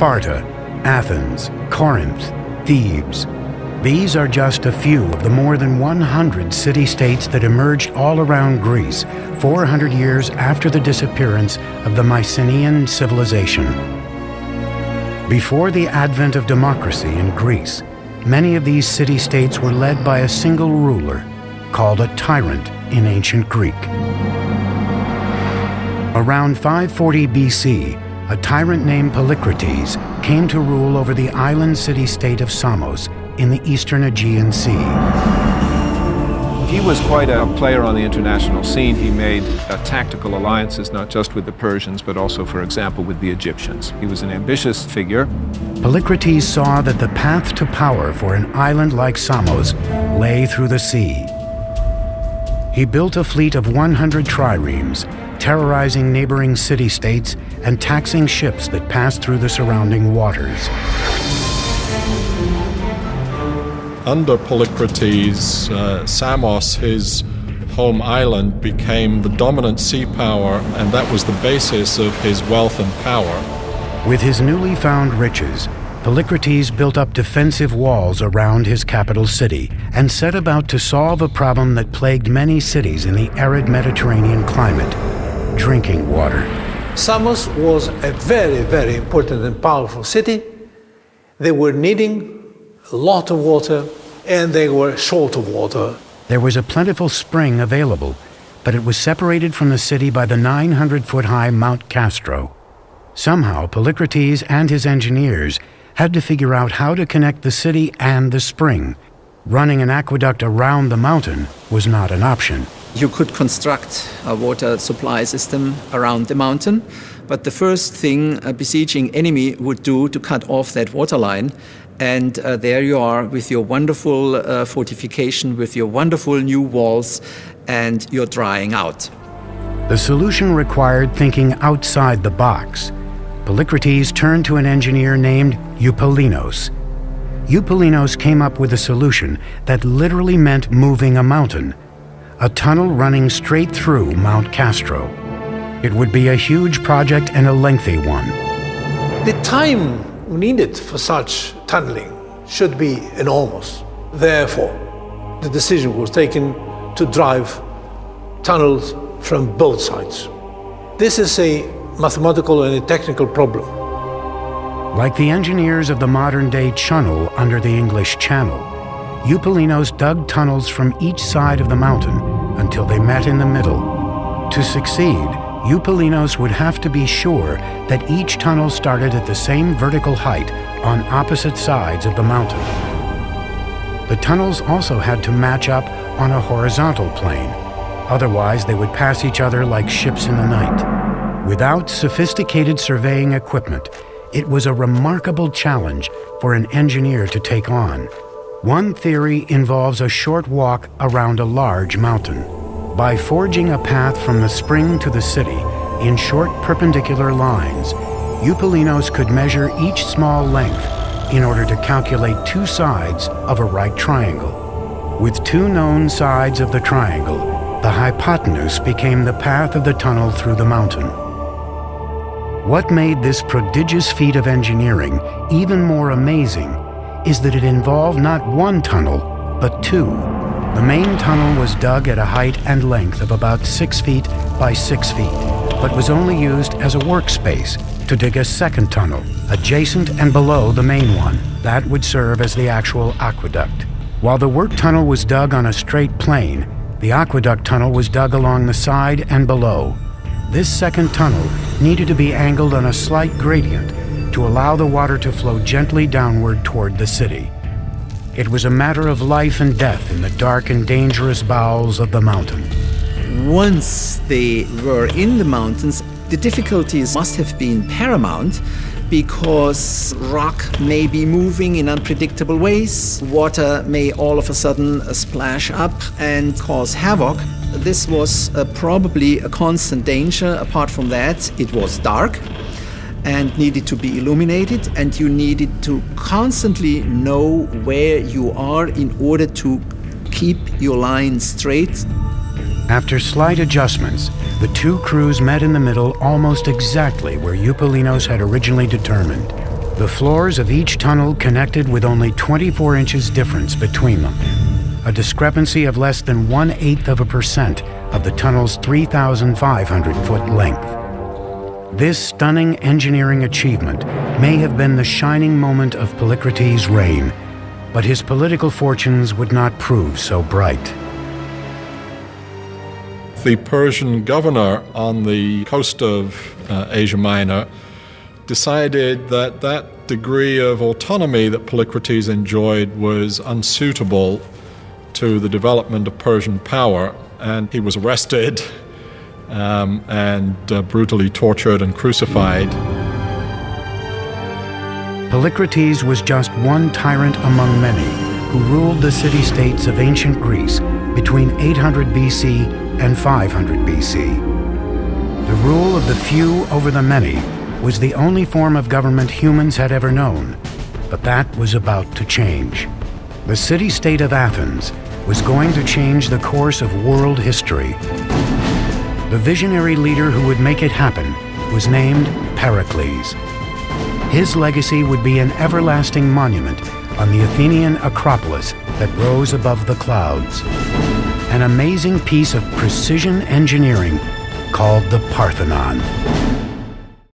Sparta, Athens, Corinth, Thebes. These are just a few of the more than 100 city-states that emerged all around Greece 400 years after the disappearance of the Mycenaean civilization. Before the advent of democracy in Greece, many of these city-states were led by a single ruler, called a tyrant in ancient Greek. Around 540 BC, a tyrant named Polycrates came to rule over the island city-state of Samos in the eastern Aegean Sea. He was quite a player on the international scene. He made tactical alliances, not just with the Persians, but also, for example, with the Egyptians. He was an ambitious figure. Polycrates saw that the path to power for an island like Samos lay through the sea. He built a fleet of 100 triremes, terrorizing neighboring city-states and taxing ships that passed through the surrounding waters. Under Polycrates, Samos, his home island, became the dominant sea power, and that was the basis of his wealth and power. With his newly found riches, Polycrates built up defensive walls around his capital city and set about to solve a problem that plagued many cities in the arid Mediterranean climate: drinking water. Samos was a very, very important and powerful city. They were needing a lot of water, and they were short of water. There was a plentiful spring available, but it was separated from the city by the 900-foot-high Mount Castro. Somehow, Polycrates and his engineers had to figure out how to connect the city and the spring. Running an aqueduct around the mountain was not an option. You could construct a water supply system around the mountain, but the first thing a besieging enemy would do to cut off that water line, and there you are with your wonderful fortification, with your wonderful new walls, and you're drying out. The solution required thinking outside the box. Polycrates turned to an engineer named Eupalinos. Eupalinos came up with a solution that literally meant moving a mountain, a tunnel running straight through Mount Castro. It would be a huge project and a lengthy one. The time needed for such tunneling should be enormous. Therefore, the decision was taken to drive tunnels from both sides. This is a mathematical and a technical problem. Like the engineers of the modern-day Channel under the English Channel, Eupalinos dug tunnels from each side of the mountain until they met in the middle. To succeed, Eupalinos would have to be sure that each tunnel started at the same vertical height on opposite sides of the mountain. The tunnels also had to match up on a horizontal plane. Otherwise, they would pass each other like ships in the night. Without sophisticated surveying equipment, it was a remarkable challenge for an engineer to take on. One theory involves a short walk around a large mountain. By forging a path from the spring to the city in short perpendicular lines, Eupalinos could measure each small length in order to calculate two sides of a right triangle. With two known sides of the triangle, the hypotenuse became the path of the tunnel through the mountain. What made this prodigious feat of engineering even more amazing is that it involved not one tunnel, but two. The main tunnel was dug at a height and length of about 6 feet by 6 feet, but was only used as a workspace to dig a second tunnel, adjacent and below the main one. That would serve as the actual aqueduct. While the work tunnel was dug on a straight plane, the aqueduct tunnel was dug along the side and below. This second tunnel needed to be angled on a slight gradient to allow the water to flow gently downward toward the city. It was a matter of life and death in the dark and dangerous bowels of the mountain. Once they were in the mountains, the difficulties must have been paramount, because rock may be moving in unpredictable ways. Water may all of a sudden splash up and cause havoc. This was probably a constant danger. Apart from that, it was dark and needed to be illuminated, and you needed to constantly know where you are in order to keep your line straight. After slight adjustments, the two crews met in the middle almost exactly where Eupalinos had originally determined. The floors of each tunnel connected with only 24 inches difference between them, a discrepancy of less than 1/8% of the tunnel's 3,500-foot length. This stunning engineering achievement may have been the shining moment of Polycrates' reign, but his political fortunes would not prove so bright. The Persian governor on the coast of Asia Minor decided that that degree of autonomy that Polycrates enjoyed was unsuitable to the development of Persian power, and he was arrested and brutally tortured and crucified. Polycrates was just one tyrant among many who ruled the city-states of ancient Greece between 800 BC and 500 BC. The rule of the few over the many was the only form of government humans had ever known, but that was about to change. The city-state of Athens was going to change the course of world history. The visionary leader who would make it happen was named Pericles. His legacy would be an everlasting monument on the Athenian Acropolis that rose above the clouds. An amazing piece of precision engineering called the Parthenon.